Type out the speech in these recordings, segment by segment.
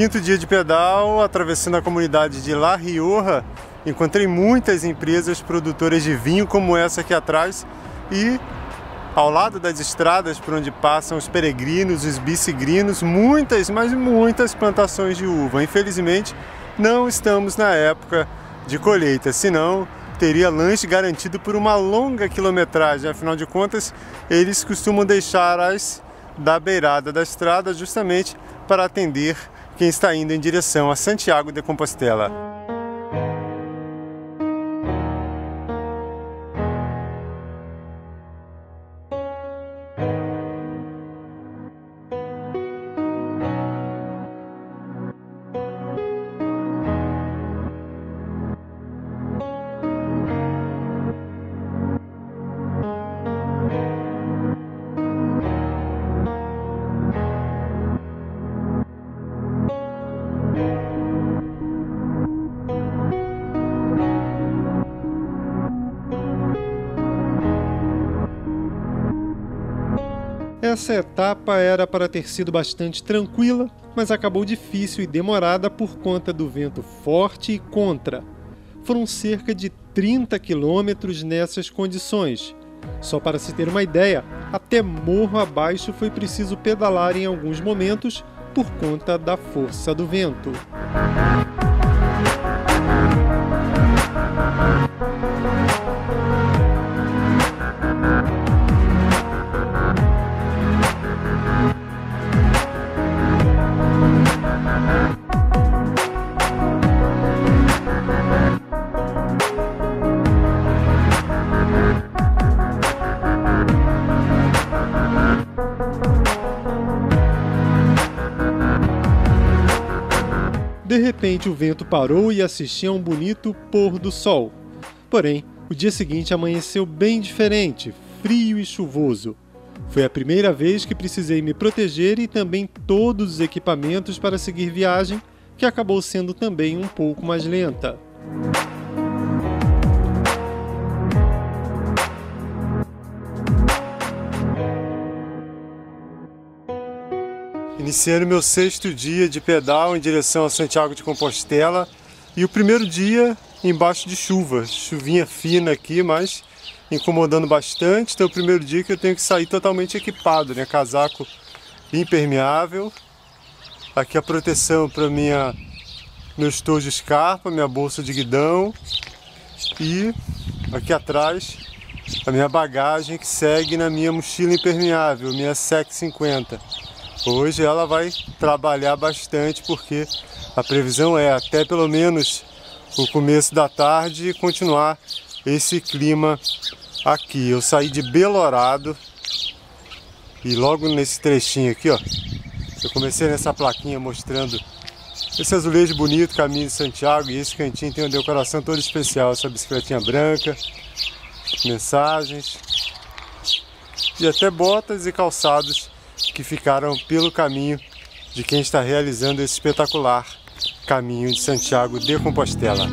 quinto dia de pedal, atravessando a comunidade de La Rioja, encontrei muitas empresas produtoras de vinho como essa aqui atrás e ao lado das estradas por onde passam os peregrinos, os bicigrinos, muitas, mas muitas plantações de uva. Infelizmente, não estamos na época de colheita, senão teria lanche garantido por uma longa quilometragem. Afinal de contas, eles costumam deixar-as da beirada da estrada justamente para atender quem está indo em direção a Santiago de Compostela. Essa etapa era para ter sido bastante tranquila, mas acabou difícil e demorada por conta do vento forte e contra. Foram cerca de 30 quilômetros nessas condições. Só para se ter uma ideia, até morro abaixo foi preciso pedalar em alguns momentos por conta da força do vento. De repente o vento parou e assisti a um bonito pôr do sol. Porém, o dia seguinte amanheceu bem diferente, frio e chuvoso. Foi a primeira vez que precisei me proteger e também todos os equipamentos para seguir viagem, que acabou sendo também um pouco mais lenta. Iniciando meu 6º dia de pedal em direção a Santiago de Compostela e o primeiro dia embaixo de chuva, chuvinha fina aqui, mas incomodando bastante. Então é o primeiro dia que eu tenho que sair totalmente equipado, né? Casaco impermeável, aqui a proteção para meu estojo de escarpa, minha bolsa de guidão e aqui atrás a minha bagagem que segue na minha mochila impermeável, minha SEC 50. Hoje ela vai trabalhar bastante porque a previsão é até pelo menos o começo da tarde continuar esse clima aqui. Eu saí de Belorado e logo nesse trechinho aqui, ó, eu comecei nessa plaquinha mostrando esse azulejo bonito, caminho de Santiago, e esse cantinho tem um decoração toda especial, essa bicicletinha branca, mensagens e até botas e calçados que ficaram pelo caminho de quem está realizando esse espetacular caminho de Santiago de Compostela.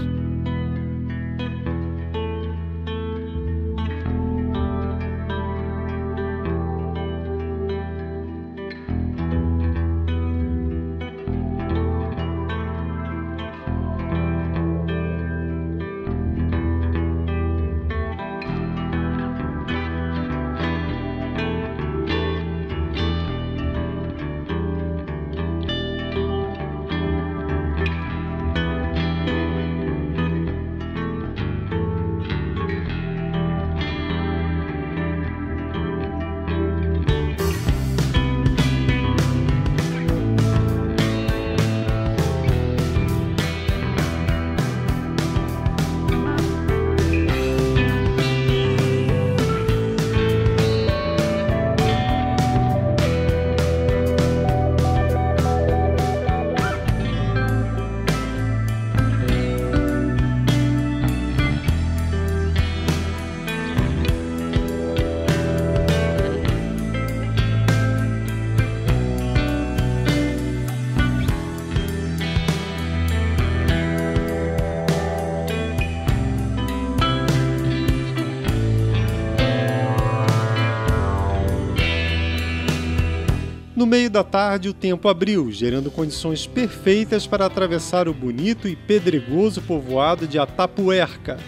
No meio da tarde, o tempo abriu, gerando condições perfeitas para atravessar o bonito e pedregoso povoado de Atapuerca.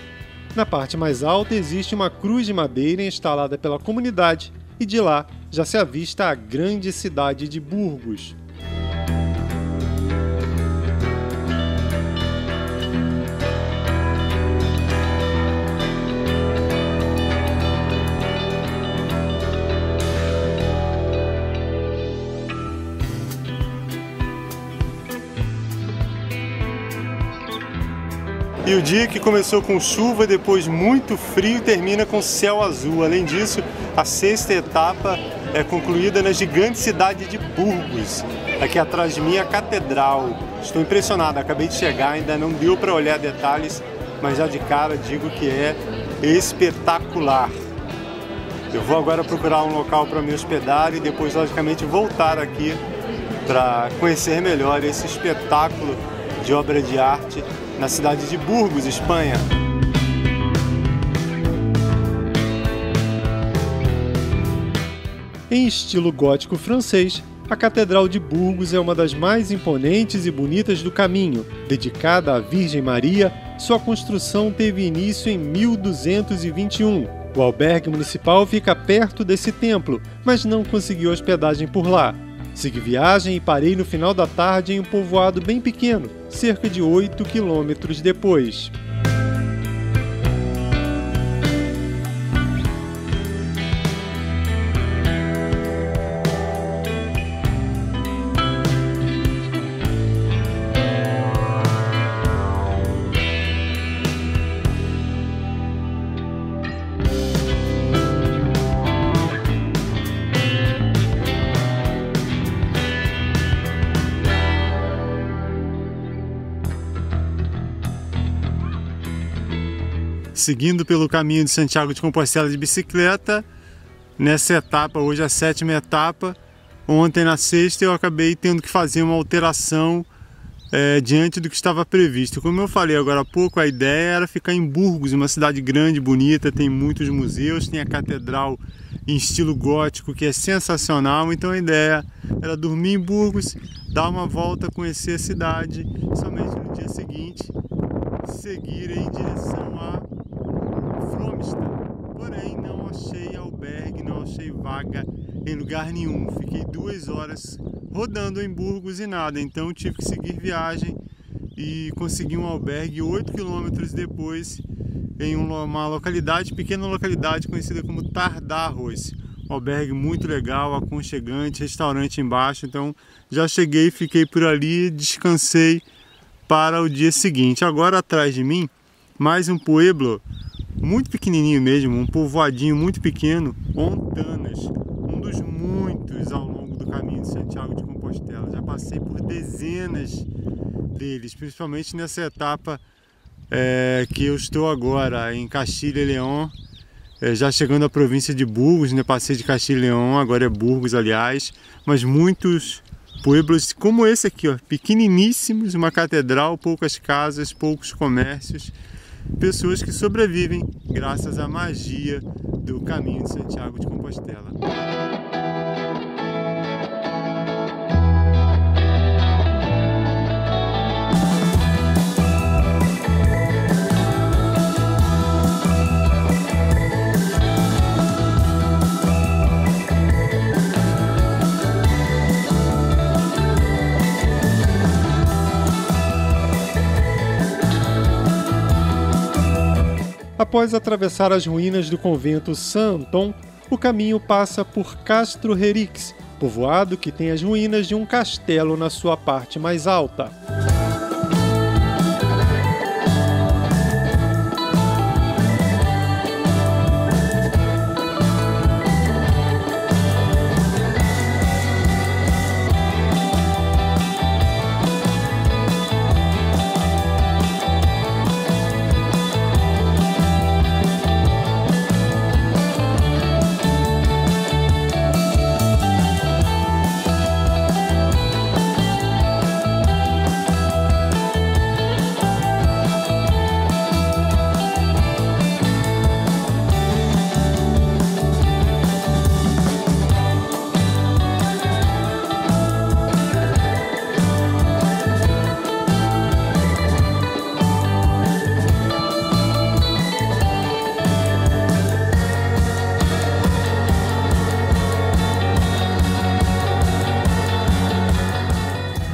Na parte mais alta existe uma cruz de madeira instalada pela comunidade e de lá já se avista a grande cidade de Burgos. E o dia que começou com chuva, depois muito frio, termina com céu azul. Além disso, a sexta etapa é concluída na gigante cidade de Burgos. Aqui atrás de mim é a catedral. Estou impressionado, acabei de chegar, ainda não deu para olhar detalhes, mas já de cara digo que é espetacular. Eu vou agora procurar um local para me hospedar e depois, logicamente, voltar aqui para conhecer melhor esse espetáculo de obra de arte na cidade de Burgos, Espanha. Em estilo gótico francês, a Catedral de Burgos é uma das mais imponentes e bonitas do caminho. Dedicada à Virgem Maria, sua construção teve início em 1221. O albergue municipal fica perto desse templo, mas não conseguiu hospedagem por lá. Segui viagem e parei no final da tarde em um povoado bem pequeno, cerca de 8 quilômetros depois. Seguindo pelo caminho de Santiago de Compostela de bicicleta, nessa etapa, hoje a 7ª etapa, ontem na 6ª eu acabei tendo que fazer uma alteração diante do que estava previsto. Como eu falei agora há pouco, a ideia era ficar em Burgos, uma cidade grande, bonita, tem muitos museus, tem a catedral em estilo gótico que é sensacional, então a ideia era dormir em Burgos, dar uma volta, conhecer a cidade, somente no dia seguinte seguir em direção a Porém, não achei albergue, não achei vaga em lugar nenhum. Fiquei 2 horas rodando em Burgos e nada, então tive que seguir viagem e consegui um albergue 8 quilômetros depois em uma localidade, pequena localidade conhecida como Tardarros. Um albergue muito legal, aconchegante, restaurante embaixo, então já cheguei, fiquei por ali, descansei para o dia seguinte. Agora atrás de mim, mais um pueblo muito pequenininho mesmo, um povoadinho muito pequeno, Ontanas, um dos muitos ao longo do caminho de Santiago de Compostela. Já passei por dezenas deles, principalmente nessa etapa que eu estou agora, em Castilla y León, já chegando à província de Burgos, né? Passei de Castilla y León, agora é Burgos, aliás, mas muitos pueblos como esse aqui, ó, pequeniníssimos, uma catedral, poucas casas, poucos comércios, pessoas que sobrevivem graças à magia do caminho de Santiago de Compostela. Após atravessar as ruínas do convento San Antón, o caminho passa por Castro Herix, povoado que tem as ruínas de um castelo na sua parte mais alta.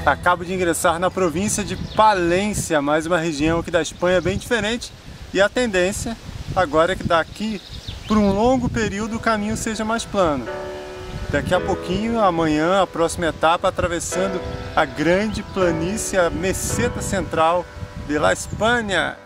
Acabo de ingressar na província de Palência, mais uma região aqui da Espanha bem diferente, e a tendência agora é que daqui por um longo período o caminho seja mais plano. Daqui a pouquinho, amanhã, a próxima etapa, atravessando a grande planície, a Meseta Central de la Espanha.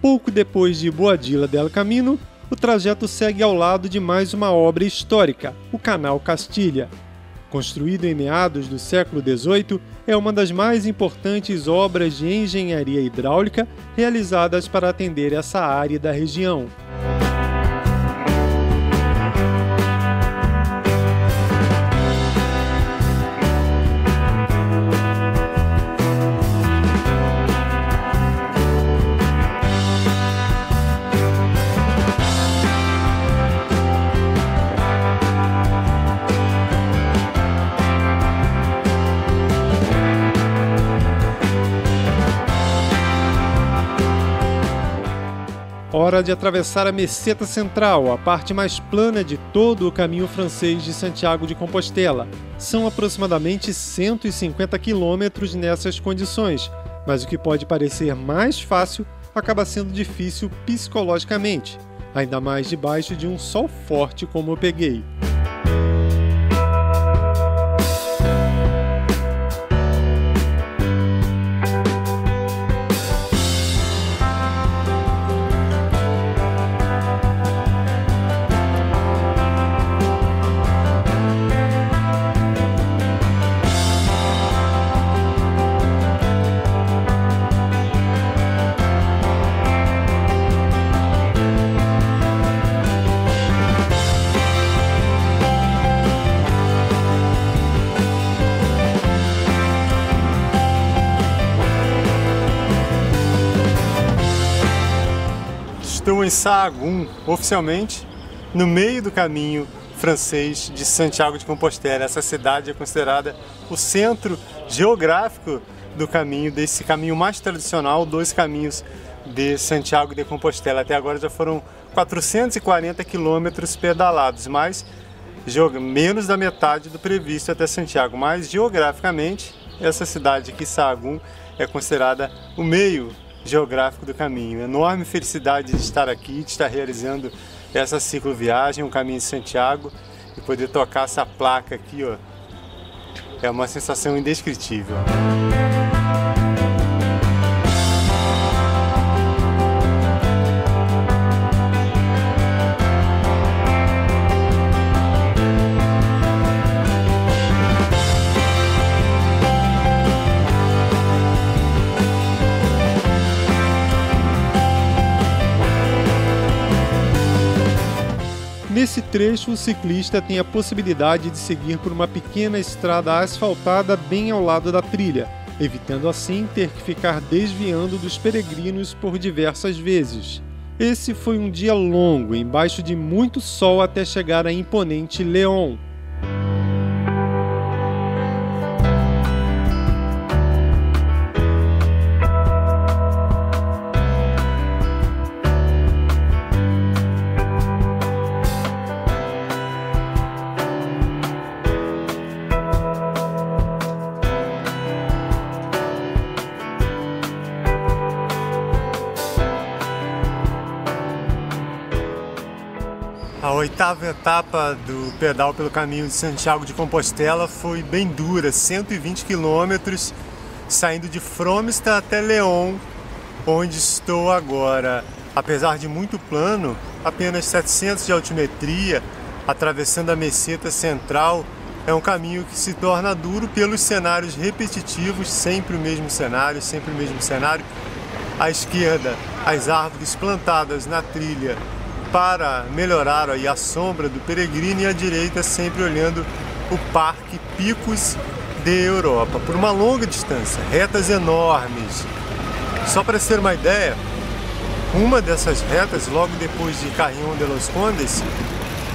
Pouco depois de Boadilla del Camino, o trajeto segue ao lado de mais uma obra histórica, o Canal Castilha. Construído em meados do século XVIII, é uma das mais importantes obras de engenharia hidráulica realizadas para atender essa área da região. Hora de atravessar a Meseta Central, a parte mais plana de todo o caminho francês de Santiago de Compostela. São aproximadamente 150 quilômetros nessas condições, mas o que pode parecer mais fácil acaba sendo difícil psicologicamente, ainda mais debaixo de um sol forte como eu peguei. Estou em Sahagún, oficialmente, no meio do caminho francês de Santiago de Compostela. Essa cidade é considerada o centro geográfico do caminho, desse caminho mais tradicional dos caminhos de Santiago de Compostela. Até agora já foram 440 quilômetros pedalados, mas menos da metade do previsto até Santiago. Mas geograficamente, essa cidade aqui, Sahagún, é considerada o meio geográfico do caminho. Enorme felicidade de estar aqui, de estar realizando essa cicloviagem, o caminho de Santiago, e poder tocar essa placa aqui, ó. É uma sensação indescritível. Nesse trecho, o ciclista tem a possibilidade de seguir por uma pequena estrada asfaltada bem ao lado da trilha, evitando assim ter que ficar desviando dos peregrinos por diversas vezes. Esse foi um dia longo, embaixo de muito sol até chegar à imponente León. A oitava etapa do pedal pelo caminho de Santiago de Compostela foi bem dura, 120 quilômetros, saindo de Fromestad até León, onde estou agora. Apesar de muito plano, apenas 700 de altimetria, atravessando a Meseta Central, é um caminho que se torna duro pelos cenários repetitivos, sempre o mesmo cenário, sempre o mesmo cenário. À esquerda, as árvores plantadas na trilha para melhorar a sombra do peregrino, e à direita sempre olhando o Parque Picos de Europa, por uma longa distância, retas enormes. Só para ter uma ideia, uma dessas retas, logo depois de Carrión de los Condes,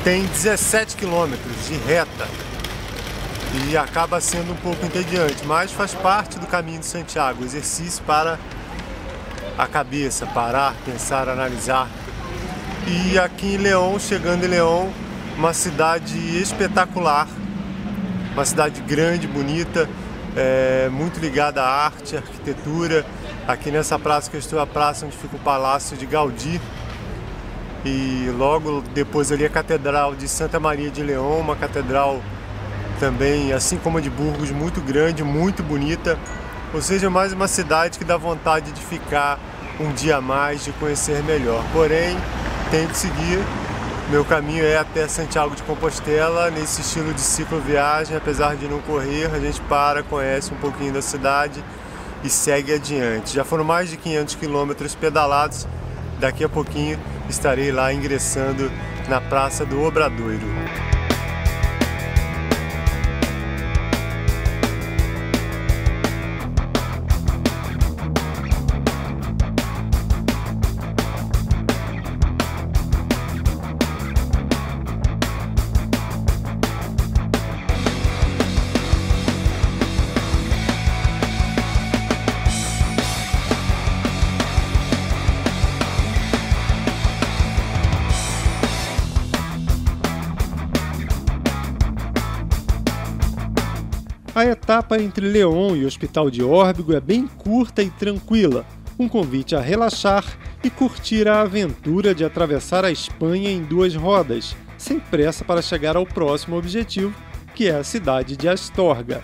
tem 17 quilômetros de reta e acaba sendo um pouco entediante, mas faz parte do caminho de Santiago, exercício para a cabeça, parar, pensar, analisar. E aqui em León, chegando em León, uma cidade espetacular, uma cidade grande, bonita, muito ligada à arte, à arquitetura. Aqui nessa praça que eu estou, a praça onde fica o Palácio de Gaudí, e logo depois ali a Catedral de Santa Maria de León, uma catedral também, assim como a de Burgos, muito grande, muito bonita. Ou seja, mais uma cidade que dá vontade de ficar um dia a mais, de conhecer melhor. Porém, tenho que seguir. Meu caminho é até Santiago de Compostela, nesse estilo de cicloviagem. Apesar de não correr, a gente para, conhece um pouquinho da cidade e segue adiante. Já foram mais de 500 quilômetros pedalados. Daqui a pouquinho estarei lá ingressando na Praça do Obradoiro. A etapa entre León e o Hospital de Órbigo é bem curta e tranquila, um convite a relaxar e curtir a aventura de atravessar a Espanha em 2 rodas, sem pressa para chegar ao próximo objetivo, que é a cidade de Astorga.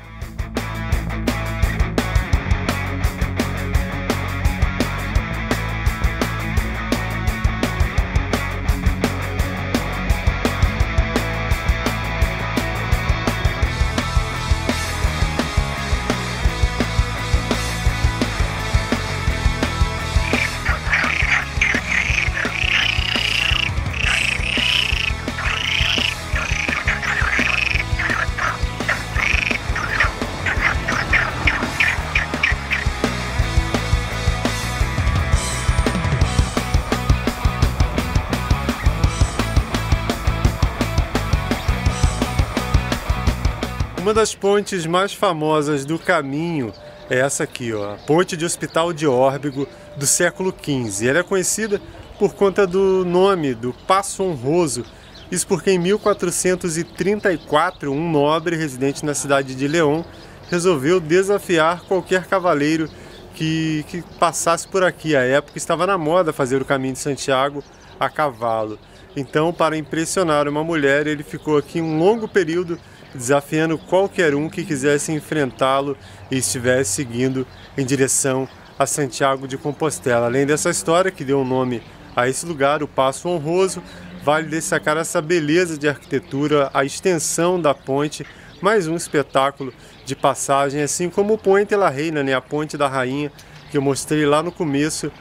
Uma das pontes mais famosas do caminho é essa aqui, ó, a Ponte de Hospital de Órbigo do século XV. Ela é conhecida por conta do nome, do Passo Honroso. Isso porque em 1434, um nobre residente na cidade de León resolveu desafiar qualquer cavaleiro que passasse por aqui. À época estava na moda fazer o caminho de Santiago a cavalo. Então, para impressionar uma mulher, ele ficou aqui um longo período desafiando qualquer um que quisesse enfrentá-lo e estivesse seguindo em direção a Santiago de Compostela. Além dessa história que deu o nome a esse lugar, o Passo Honroso, vale destacar essa beleza de arquitetura, a extensão da ponte, mais um espetáculo de passagem, assim como o Puente la Reina, né, a Ponte da Rainha, que eu mostrei lá no começo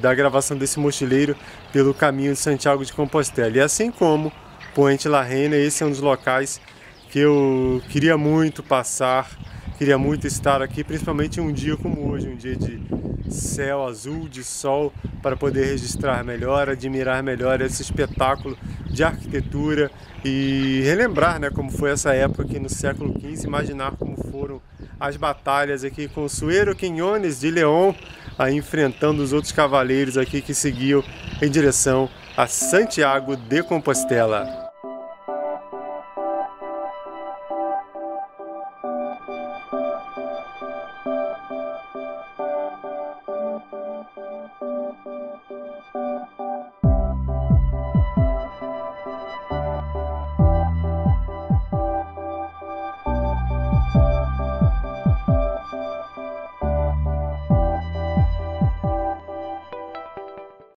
da gravação desse mochileiro pelo caminho de Santiago de Compostela. E assim como Puente la Reina, esse é um dos locais que eu queria muito passar, queria muito estar aqui, principalmente em um dia como hoje, um dia de céu azul, de sol, para poder registrar melhor, admirar melhor esse espetáculo de arquitetura e relembrar, né, como foi essa época aqui no século XV, imaginar como foram as batalhas aqui com Suero Quiñones de León, aí enfrentando os outros cavaleiros aqui que seguiam em direção a Santiago de Compostela.